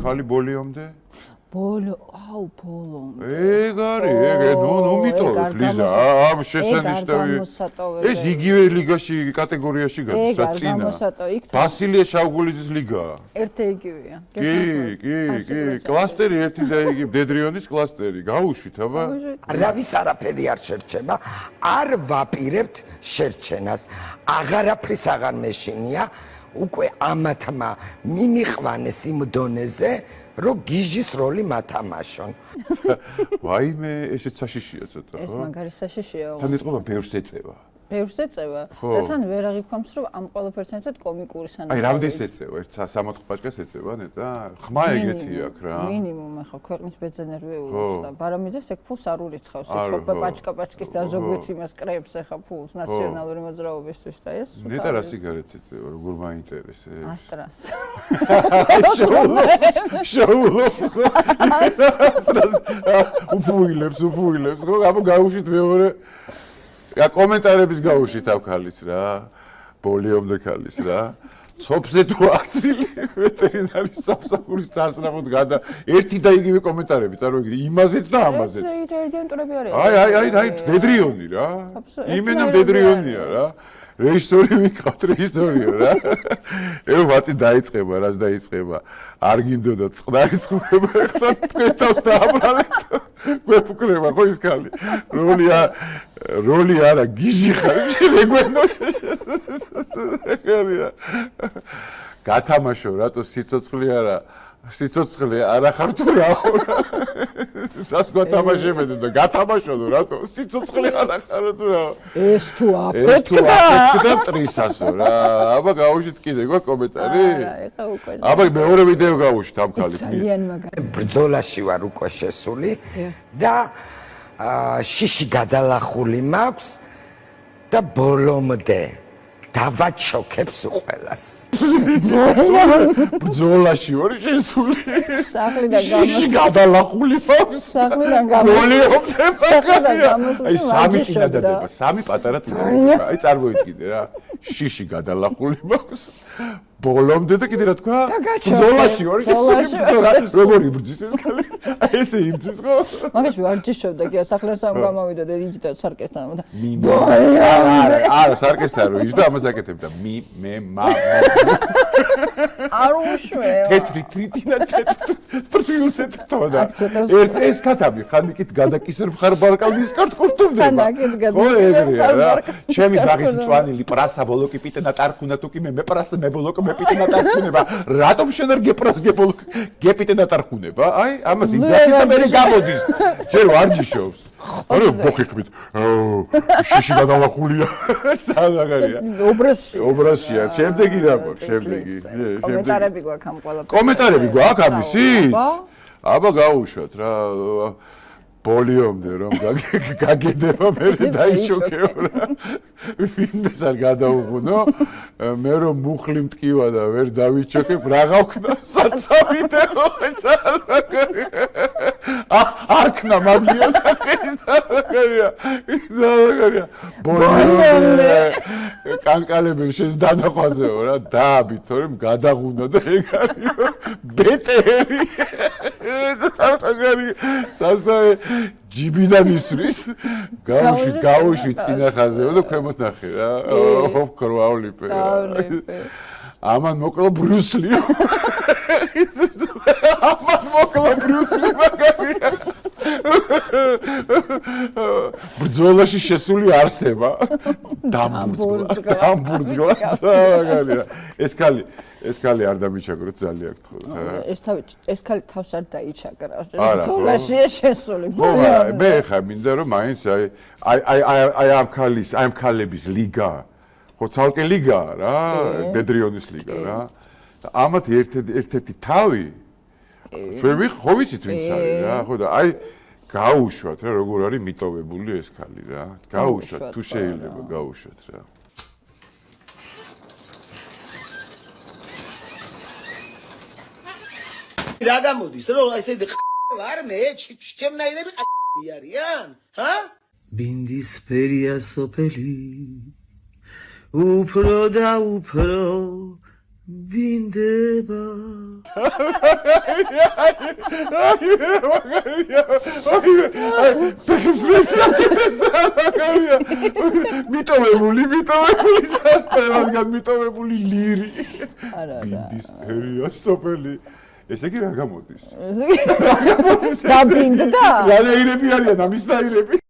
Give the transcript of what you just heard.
ქალი ბოლიომდე? ბოლომდე. ეგ არის, ნუ მიტოვებ ლიზა, ამ შესანიშნავი. ეს იგივე ლიგაში კატეგორიაში გადის, რა წინა. ბასილია შავგულიძის ლიგაა. ერთი იგივეა. კი, კლასტერი ერთი და იგივე, დედრიონის კლასტერი. გაუშვით, აბა. არავის არაფერი არ შერჩება, არ ვაპირებთ შერჩენას. აღარაფრის აღარ მეშინია, უკვე ამათმა მიმიყვანეს იმ დონეზე, რომ გიჟის როლი მათამაშონ. ვაიმე, ესეც საშიშია ცოტა, ხო? ეს მაგარი საშიშია. თან ეთყობა ბევრს ეწევა. ბევრს ეწევა და თან ვერ აღიქვამს რომ ამ ყველაფერთან ერთად კომიკური სანახავი. აი, რამდენს ეწევა? ერთ 60 პაჭკას ეწევა ნეტა? ხმა ეგეთი აქვს რა. მინიმუმ ახლა ქვეყნის ბეძენერვეულს და ბარამიძეს ეგ ფულს არ ურიცხავს. ეცობა პაჭკა-პაჭკის დაზოგვეთ იმას კრებს ახლა ფულს ნაციონალური მოძრაობისთვის და ეს. ნეტა რა სიგარეტს ეწევა, როგორ მაინტერესებს? ასტრას. შოულობს. ასტრას. უფუილებს, ხო? აბა გაუშვით მეორე რა კომენტარების გაუშვით ამ ქალის რა, ბოლიომდე ქალის რა. ცოფზე თუ აცილი ვეტერინარის სამსახურის დასწრაფოდ გადა ერთი და იგივე კომენტარები წარმოიდგინე იმაზეც და ამაზეც. ეს ინტელიგენტურები არიან. აი, დედრიონი რა. იმენამ დედრიონია რა. რეჟისორი ვიყავთ, რეჟისორიო რა. ევ ვაწი დაიწყება, რას დაიწყება. არ გინდოდა წყნარი ცხოვრება, ეხლა თქვენ თავს დააბრალეთ. გვეფუქრება ხო ის ქალი. როლი არა, გიჟი ხარ, შეგვენო. გათამაშო, რატო სიცოცხლე არა? სიცოცხლე არა ხარ თუ რა ხო? რას გათამაშებენ და გათამაშო რატო? სიცოცხლე არა ხარ თუ რა? ეს თუ აფეთქდა ტრისასო რა. აბა გავუშვით კიდე გვაქვს კომენტარი? არა, ეხა უკვე. აბა მეორე ვიდეო გავუშვით ამ ქალის. ძალიან მაგარი. ბრძოლაში ვარ უკვე შესული და შიში გადალახული მაქვს და ბოლომდე დავაჩოქებს ყველას. ბრძოლაში ვარ შესული. სახლიდან შიში გადალახული მაქვს. სახლიდან გამოსული. აი სამი წინადადება, სამი პატარა წინადადება. აი წარმოიდგინე რა. შიში გადალახული მაქვს. ბოლომდე და კიდე რა თქვა? ბრძოლაში ვარ შესული. როგორი ბრძვის ეს ქალი? აი ესე იბრძვის ხო? მაგაში ვარჯიშობდა კი სახლიდან სამ გამოვიდა და იჯდა სარკესთან და არა სარკესთან რო იჯდა ამას აკეთებდა მე არ უშვეო თეთრი ტრიტინა ტრტილს ეთქოდა ეს ქათამი ხანიკით გადაკისერ მხარ ბალკონის კართ კურტუმდება ხო ეგრეა რა ჩემი ბაღის მწვანილი პრასა ბოლოკი პიტენა ტარქუნა თუ კი მე პრასა მე ბოლოკ მე პიტენა ტარქუნება რატომ შენ არ გეპრას გებოლოკ გეპიტენა ტარქუნება აი ამას იძახი და მე გამოდის ჯერ ვარჯიშობს არა ბოქეკმით შიში გადალახულია სანაგარია ობრაზია შემდეგი რა გვაქვს შემდეგი კომენტარები გვაქვს ამ ყველაფერს კომენტარები გვაქვს ამისი აბა გაუშვათ რა ბოლიომდე რომ გაგედება მე დაიჩოქეო რა ვინმეს არ გადაუღუნო მე რომ მუხლი მტკივა და ვერ დავიჩოქებ რა გავქნა საცავიდეო არქნა მაგია ზალაგარია ბოლიომდე კანკალებენ შენს დანახვაზეო რა დააბით თორემ გადაღუნა და ეგ არისო ბეტერი ზალაგარი სასწაე ჯიბიდან ისვრის გავუშვით წინახაზეო და ქვემოთ ნახე რა ოქრო ავლიპე ამან მოკლა ბრუსლიო ამან მოკლა ბრუსლი მაგარია ბრძოლაში შესული არსება დამბურძგლა მაგარია ეს ქალი არ დამიჩაგროთ ძალიან გთხოვთ ეს ქალი თავს არ დაიჩაგრავს ბრძოლაში შესული მე ხა მინდა რომ მაინც აი ამ ქალების ლიგა ხო ცალკე ლიგაა რა დედრიონის ლიგა რა ამათ ერთ-ერთი თავი ჩვენ ხო ვიცით ვინც არის რა ხო და აი გაუშვათ რა როგორ არის მიტოვებული ეს ქალი რა გაუშვათ თუ შეიძლება გაუშვათ რა რა გამოდის რომ ესე ვარ მე ჩემნაირები არიან ჰა ბინდისფერია სოფელი უფრო და უფრო ბინდება მიტოვებული ყველასგან მიტოვებული ლირი ბინდის ფერია სოფელი ესე იგი რა გამოდის დაბინდდა რა ნაირები არიან ამის ნაირები